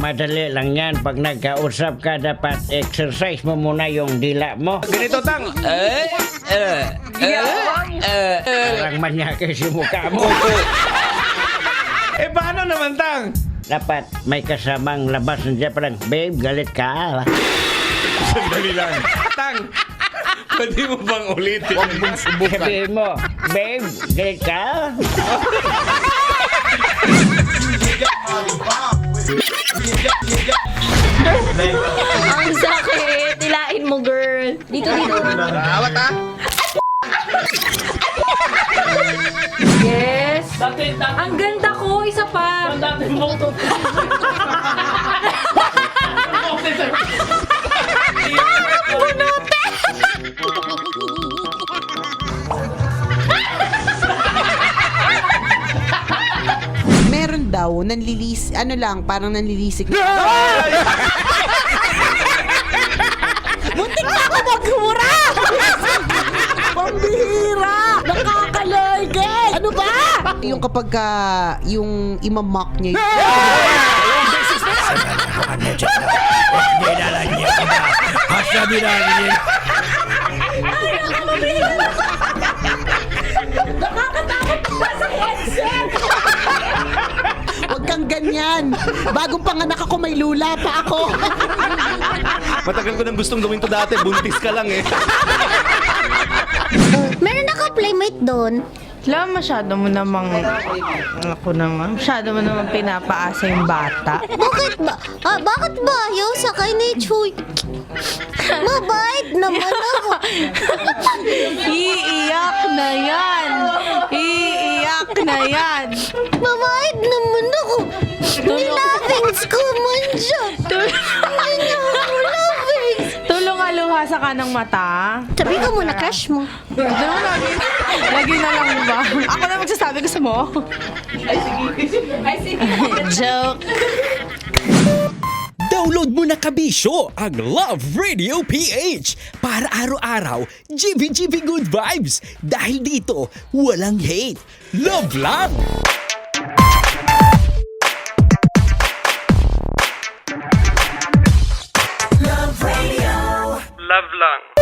madali lang yan. Pag nagkausap ka, dapat exercise mo muna yung dila mo. Ganito, Tang. Parang manyakis yung mukha mo. Eh, paano naman, Tang? Dapat may kasamang labas na parang, babe, galit ka. Sandali lang. Tang, pwede mo bang ulitin? Huwag mong subukan. Sabihin mo, babe, galit ka? Ang sakit. Tilain mo, girl. Dito. Awat, ha? Yes. Ang ganda ko. Isa pa. Meron daw, parang nanlilisik. Muntik na ako magmura! Pambihira! Nakakaligid! Ano ba? Yung kapag yung imamock niya Huwag kang ganyan. Bagong panganak ako, may lula pa ako. Matagal ko nang gustong gawin to dati. Buntis ka lang, eh. Meron ako playmate doon. Masyado mo namang pinapaasa yung bata. Bakit ba? Bakit ba? Yung sakay ni Chuy. Mabait naman ako. Iiyak na yan! Iiyak na yan! Mabait naman ako. Nilapings ko man siya. Tulong-aluha sa kanang mata. Sabi ko muna, crush mo. Ito naman lagi na lang ba? Ako na magsasabi, gusto mo? Ay, sige. Joke. Download mo na kabisyo ang Love Radio PH para araw-araw GB good vibes dahil dito walang hate, love lang! Love lang.